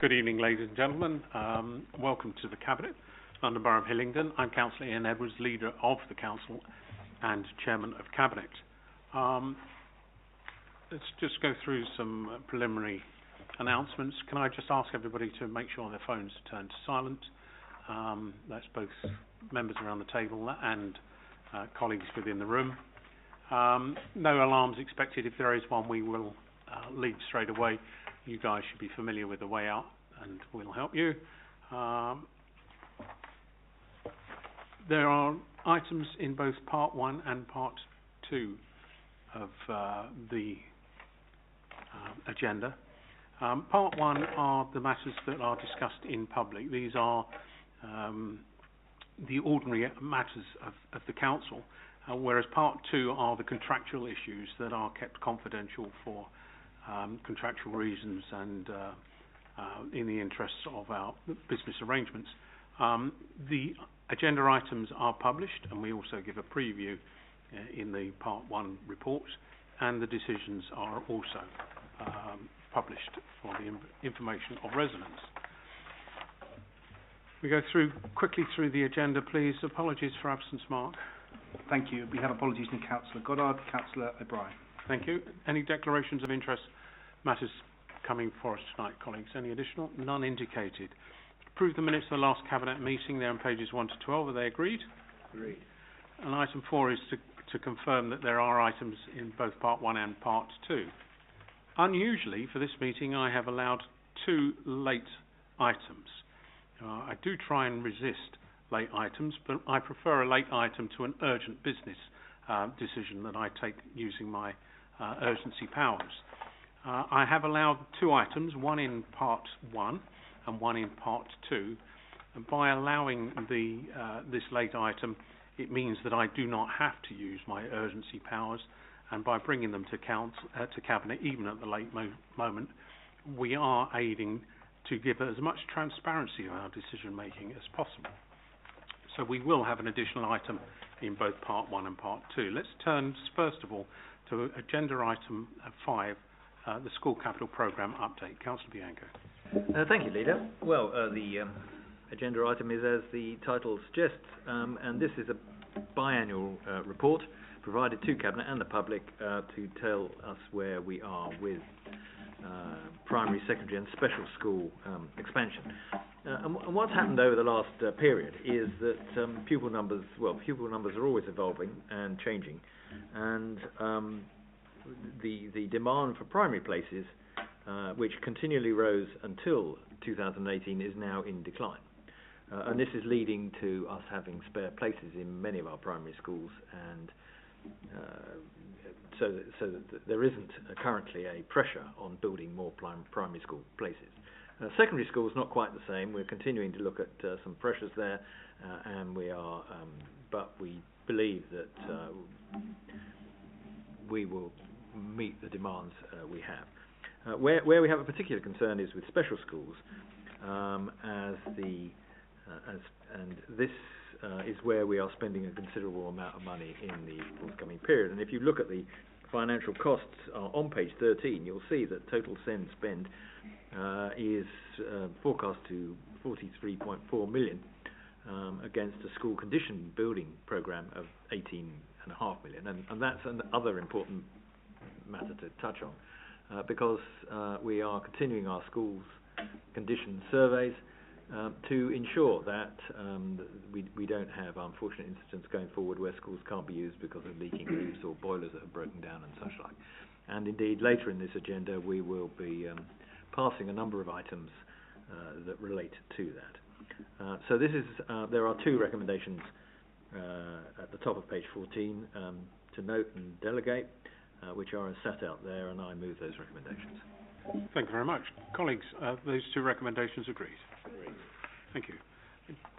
Good evening, ladies and gentlemen. Welcome to the Cabinet, London Borough of Hillingdon. I'm Councillor Ian Edwards, Leader of the Council and Chairman of Cabinet. Let's just go through some preliminary announcements. Can I just ask everybody to make sure their phones are turned to silent? That's both members around the table and colleagues within the room. No alarms expected. If there is one, we will leave straight away. You guys should be familiar with the way out, and we'll help you. There are items in both Part 1 and Part 2 of the agenda. Part 1 are the matters that are discussed in public. These are the ordinary matters of the Council, whereas Part 2 are the contractual issues that are kept confidential for contractual reasons and in the interests of our business arrangements. The agenda items are published, and we also give a preview in the Part 1 report, and the decisions are also published for the information of residents. We go quickly through the agenda, please. Apologies for absence, Mark. Thank you. We have apologies from Councillor Goddard, Councillor O'Brien. Thank you. Any declarations of interest, matters coming for us tonight, colleagues? Any additional? None indicated. Approve the minutes of the last Cabinet meeting. They're on pages 1 to 12. Are they agreed? Agreed. And item 4 is to confirm that there are items in both Part 1 and Part 2. Unusually, for this meeting, I have allowed 2 late items. I do try and resist late items, but I prefer a late item to an urgent business decision that I take using my urgency powers. I have allowed 2 items, one in Part 1 and one in Part 2. And by allowing this late item, it means that I do not have to use my urgency powers, and by bringing them to Cabinet, even at the late moment, we are aiding to give as much transparency of our decision making as possible. So we will have an additional item in both Part 1 and Part 2. Let's turn first of all to agenda item 5, the School Capital Programme update. Councillor Bianco. Thank you, Leader. Well, the agenda item is as the title suggests, and this is a biannual report provided to Cabinet and the public to tell us where we are with primary, secondary and special school expansion. And what's happened over the last period is that pupil numbers are always evolving and changing, and the demand for primary places, which continually rose until 2018, is now in decline. And this is leading to us having spare places in many of our primary schools, and so that there isn't currently a pressure on building more primary school places. Secondary schools, not quite the same. We're continuing to look at some pressures there, and we are, but we believe that we will meet the demands we have. Where we have a particular concern is with special schools, and this is where we are spending a considerable amount of money in the forthcoming period. And if you look at the financial costs on page 13, you'll see that total SEND spend is forecast to 43.4 million against a school condition building programme of 18.5 million. And that's another important matter to touch on, because we are continuing our schools condition surveys to ensure that we don't have unfortunate incidents going forward where schools can't be used because of leaking roofs or boilers that have broken down and such like. And indeed, later in this agenda, we will be passing a number of items that relate to that. So this is there are 2 recommendations at the top of page 14 to note and delegate, which are set out there, and I move those recommendations. Thank you very much. Colleagues, those 2 recommendations agreed? Agreed. Thank you.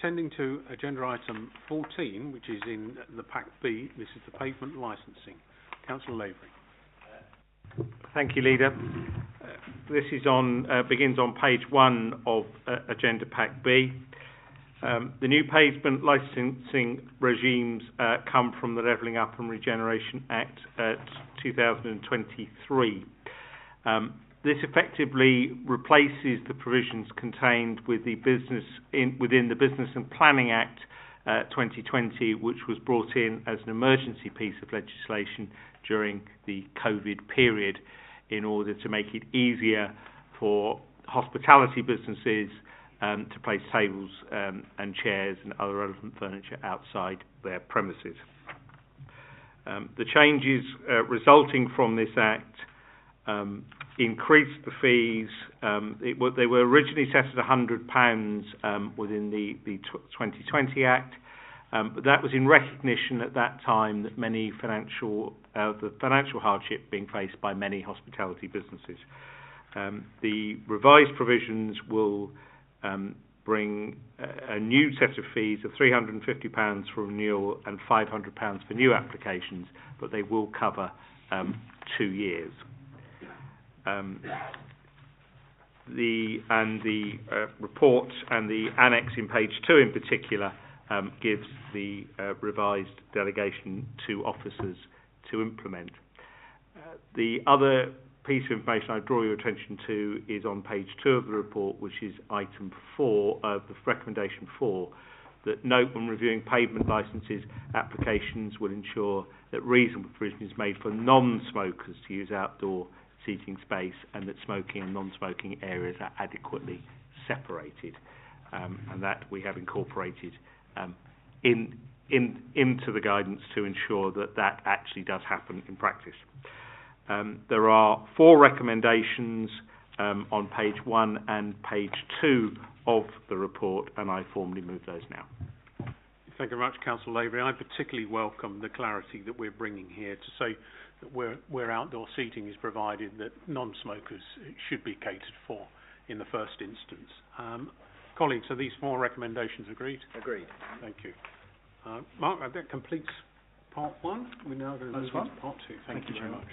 Tending to agenda item 14, which is in the Pack B, this is the pavement licensing. Councillor Lavery. Thank you, Leader. This is begins on page 1 of Agenda Pack B. The new pavement licensing regimes come from the Levelling Up and Regeneration Act 2023. This effectively replaces the provisions contained with within the Business and Planning Act 2020, which was brought in as an emergency piece of legislation during the COVID period in order to make it easier for hospitality businesses to place tables and chairs and other relevant furniture outside their premises. The changes resulting from this Act increased the fees. They were originally set at £100 within the 2020 Act, but that was in recognition at that time that the financial hardship being faced by many hospitality businesses. The revised provisions will bring a new set of fees of £350 for renewal and £500 for new applications, but they will cover 2 years. The report and the annex in page 2 in particular gives the revised delegation to officers to implement. The other piece of information I draw your attention to is on page 2 of the report, which is item 4 of the recommendation 4, that note when reviewing pavement licences, applications will ensure that reasonable provision is made for non-smokers to use outdoor seating space and that smoking and non-smoking areas are adequately separated, and that we have incorporated into the guidance to ensure that that actually does happen in practice. There are 4 recommendations on page 1 and page 2 of the report, and I formally move those now. Thank you very much, Councillor Lavery. I particularly welcome the clarity that we're bringing here to say that where outdoor seating is provided, that non-smokers should be catered for in the first instance. Colleagues, are these 4 recommendations agreed? Agreed. Thank you. Mark, that completes part 1. We're now going to move on to part 2. Thank you very much.